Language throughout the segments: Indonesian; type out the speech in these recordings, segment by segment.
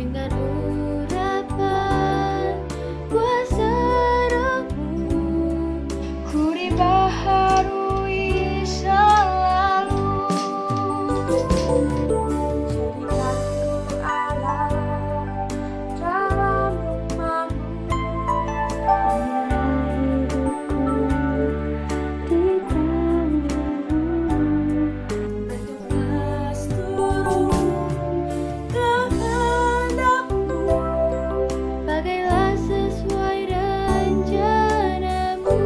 dengan urapan kuasa Roh-Mu, ku dibaharui selalu. Jadikanku Allah dalam rumah-Mu, bertugas turun kehendak-Mu, pakailah sesuai rencana-Mu.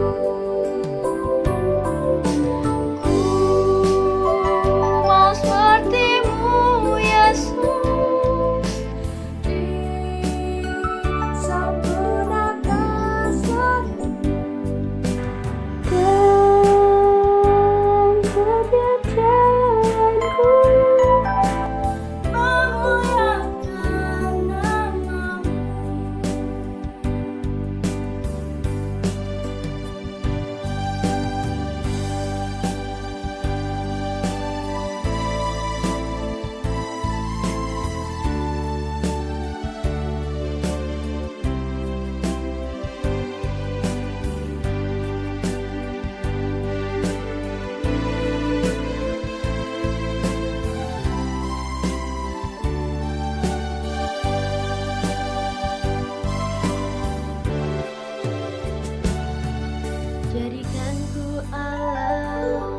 Ku mau seperti-Mu, Yesus, disempurnakan selalu dalam setiap jalanku, memuliakan nama-Mu. Jadikanku Allah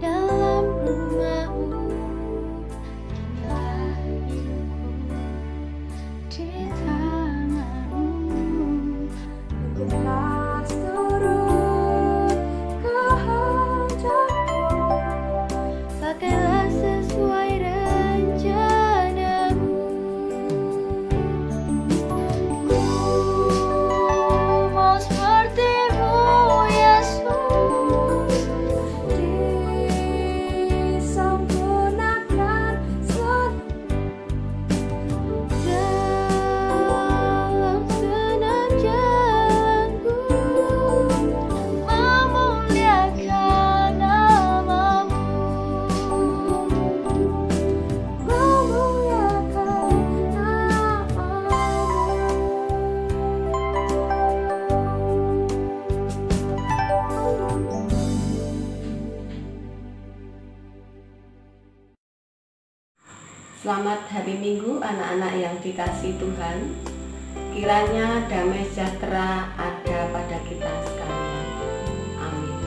dalam rumah-Mu, inilah hidupku di tangan-Mu, bergegas turut kehendak-Mu, pakailah sesuai rencana-Mu. Ku mau seperti-Mu, Yesus, disempurnakan selalu dalam senam jalanku, memuliakan nama-Mu, memuliakan nama-Mu. Selamat hari Minggu anak-anak yang dikasihi Tuhan. Kiranya damai sejahtera ada pada kita sekalian. Amin.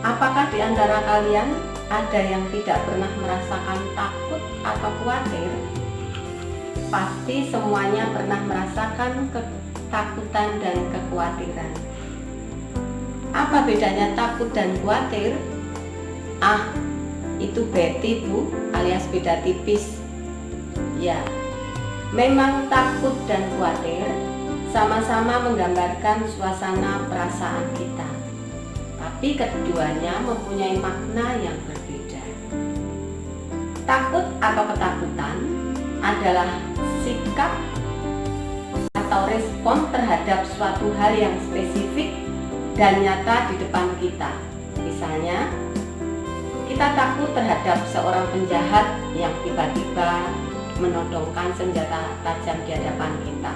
Apakah di antara kalian ada yang tidak pernah merasakan takut atau khawatir? Pasti semuanya pernah merasakan ketakutan dan kekhawatiran. Apa bedanya takut dan khawatir? Itu beti Bu, alias beda tipis. Ya, memang takut dan khawatir sama-sama menggambarkan suasana perasaan kita, tapi keduanya mempunyai makna yang berbeda. Takut atau ketakutan adalah sikap atau respon terhadap suatu hal yang spesifik dan nyata di depan kita. Misalnya, kita takut terhadap seorang penjahat yang tiba-tiba menodongkan senjata tajam di hadapan kita.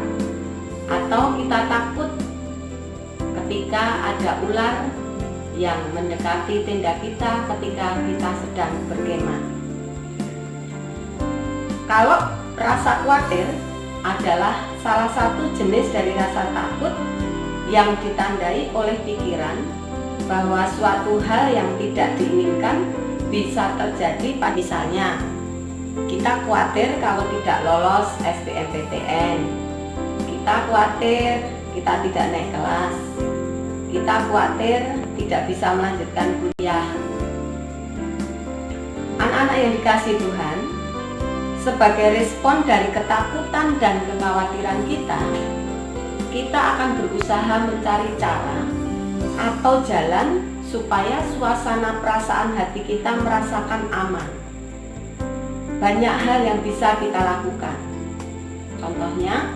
Atau kita takut ketika ada ular yang mendekati tenda kita ketika kita sedang berkemah. Kalau rasa khawatir adalah salah satu jenis dari rasa takut yang ditandai oleh pikiran bahwa suatu hal yang tidak diinginkan bisa terjadi. Misalnya, kita khawatir kalau tidak lolos SBMPTN, kita khawatir kita tidak naik kelas, kita khawatir tidak bisa melanjutkan kuliah. Anak-anak yang dikasihi Tuhan, sebagai respon dari ketakutan dan kekhawatiran kita akan berusaha mencari cara atau jalan supaya suasana perasaan hati kita merasakan aman. Banyak hal yang bisa kita lakukan. Contohnya,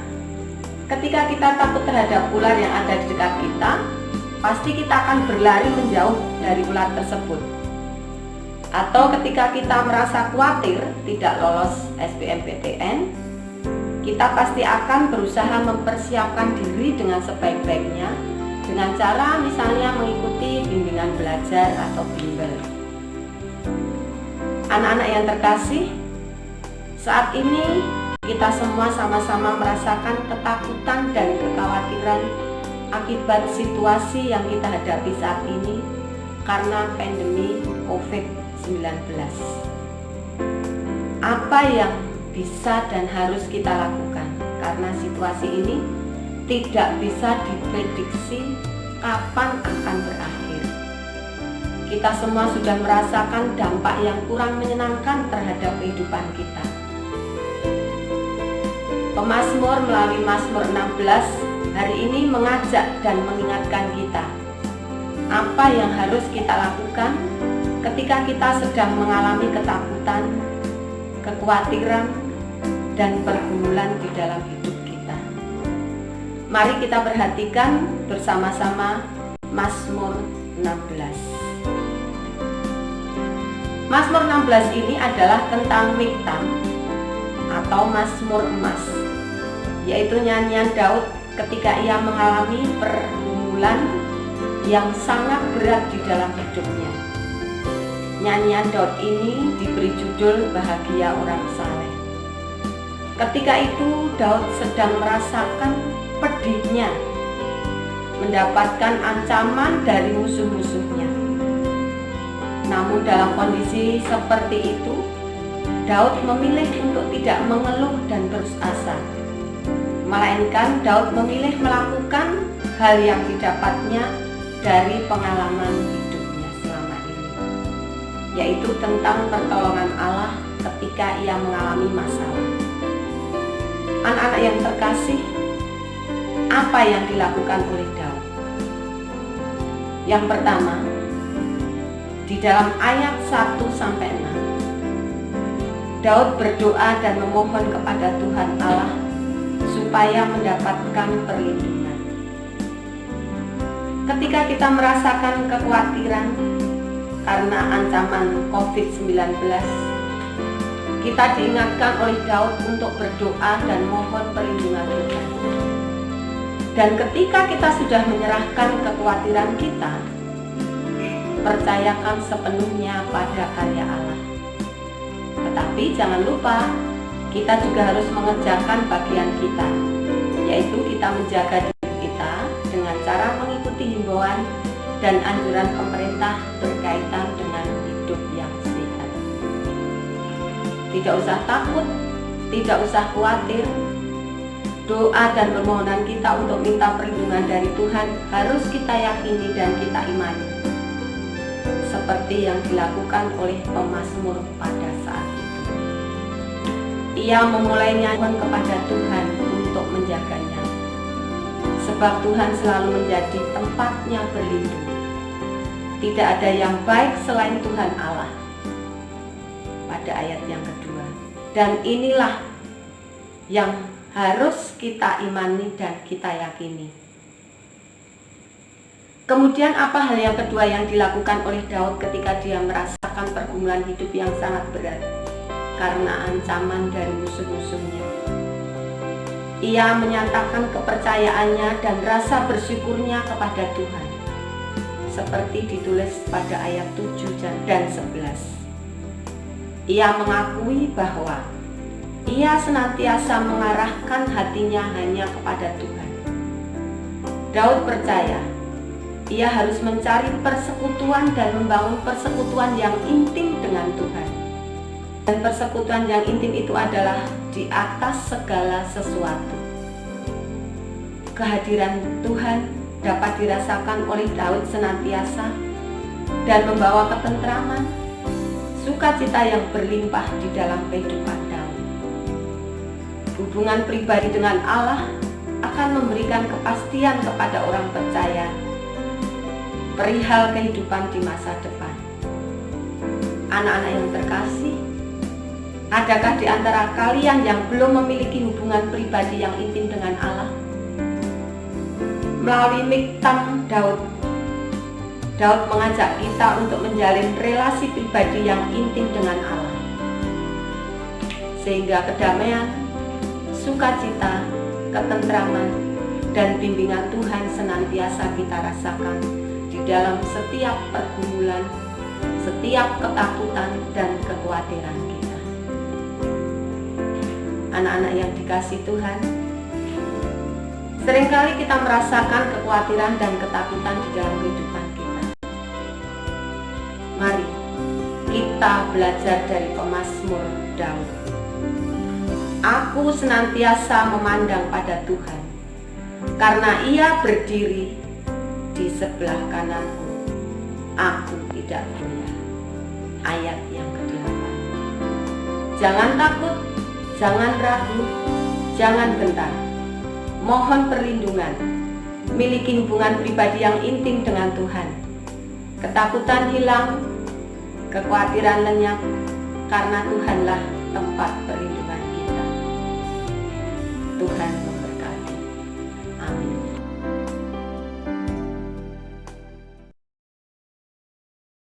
ketika kita takut terhadap ular yang ada di dekat kita, pasti kita akan berlari menjauh dari ular tersebut. Atau ketika kita merasa khawatir tidak lolos SBMPTN, kita pasti akan berusaha mempersiapkan diri dengan sebaik-baiknya dengan cara misalnya mengikuti bimbingan belajar atau bimbel. Anak-anak yang terkasih, saat ini kita semua sama-sama merasakan ketakutan dan kekhawatiran akibat situasi yang kita hadapi saat ini karena pandemi COVID-19. Apa yang bisa dan harus kita lakukan? Karena situasi ini tidak bisa diprediksi kapan akan berakhir. Kita semua sudah merasakan dampak yang kurang menyenangkan terhadap kehidupan kita. Pemazmur melalui Mazmur 16 hari ini mengajak dan mengingatkan kita apa yang harus kita lakukan ketika kita sedang mengalami ketakutan, kekhawatiran, dan pergumulan di dalam hidup kita. Mari kita perhatikan bersama-sama Mazmur 16. Mazmur 16 ini adalah tentang miktam atau Mazmur emas, yaitu nyanyian Daud ketika ia mengalami pergumulan yang sangat berat di dalam hidupnya. Nyanyian Daud ini diberi judul Bahagia Orang Saleh. Ketika itu Daud sedang merasakan pedihnya, mendapatkan ancaman dari musuh-musuhnya. Namun dalam kondisi seperti itu, Daud memilih untuk tidak mengeluh dan putus asa. Melainkan Daud memilih melakukan hal yang didapatnya dari pengalaman hidupnya selama ini, yaitu tentang pertolongan Allah ketika ia mengalami masalah. Anak-anak yang terkasih, apa yang dilakukan oleh Daud? Yang pertama, di dalam ayat 1-6, Daud berdoa dan memohon kepada Tuhan Allah supaya mendapatkan perlindungan. Ketika kita merasakan kekhawatiran karena ancaman COVID-19, kita diingatkan oleh Daud untuk berdoa dan mohon perlindungan Tuhan. Dan ketika kita sudah menyerahkan kekhawatiran kita, percayakan sepenuhnya pada karya Allah. Tetapi jangan lupa, kita juga harus mengerjakan bagian kita, yaitu kita menjaga diri kita dengan cara mengikuti himbauan dan anjuran pemerintah berkaitan dengan hidup yang sehat. Tidak usah takut, tidak usah khawatir. Doa dan permohonan kita untuk minta perlindungan dari Tuhan harus kita yakini dan kita imani, seperti yang dilakukan oleh pemazmur pada saat itu. Ia memulai nyanyian kepada Tuhan untuk menjaganya, sebab Tuhan selalu menjadi tempatnya berlindung. Tidak ada yang baik selain Tuhan Allah. Pada ayat yang kedua, dan inilah yang harus kita imani dan kita yakini. Kemudian apa hal yang kedua yang dilakukan oleh Daud ketika dia merasakan pergumulan hidup yang sangat berat karena ancaman dari musuh-musuhnya? Ia menyatakan kepercayaannya dan rasa bersyukurnya kepada Tuhan, seperti ditulis pada ayat 7 dan 11. Ia mengakui bahwa ia senantiasa mengarahkan hatinya hanya kepada Tuhan. Daud percaya ia harus mencari persekutuan dan membangun persekutuan yang intim dengan Tuhan. Dan persekutuan yang intim itu adalah di atas segala sesuatu. Kehadiran Tuhan dapat dirasakan oleh Daud senantiasa dan membawa ketentraman, sukacita yang berlimpah di dalam kehidupan Daud. Hubungan pribadi dengan Allah akan memberikan kepastian kepada orang percaya perihal kehidupan di masa depan. Anak-anak yang terkasih, adakah di antara kalian yang belum memiliki hubungan pribadi yang intim dengan Allah? Melalui miktam Daud, Daud mengajak kita untuk menjalin relasi pribadi yang intim dengan Allah, sehingga kedamaian, sukacita, ketentraman, dan bimbingan Tuhan senantiasa kita rasakan di dalam setiap pergumulan, setiap ketakutan dan kekhawatiran kita. Anak-anak yang dikasihi Tuhan, seringkali kita merasakan kekhawatiran dan ketakutan di dalam kehidupan kita. Mari kita belajar dari pemazmur Daud. Aku senantiasa memandang pada Tuhan, karena Ia berdiri di sebelah kananku, aku tidak goyah. Ayat yang ke-8. Jangan takut, jangan ragu, jangan gentar. Mohon perlindungan, miliki hubungan pribadi yang intim dengan Tuhan. Ketakutan hilang, kekhawatiran lenyap, karena Tuhanlah tempat perlindungan kita. Tuhan memberkati. Amin.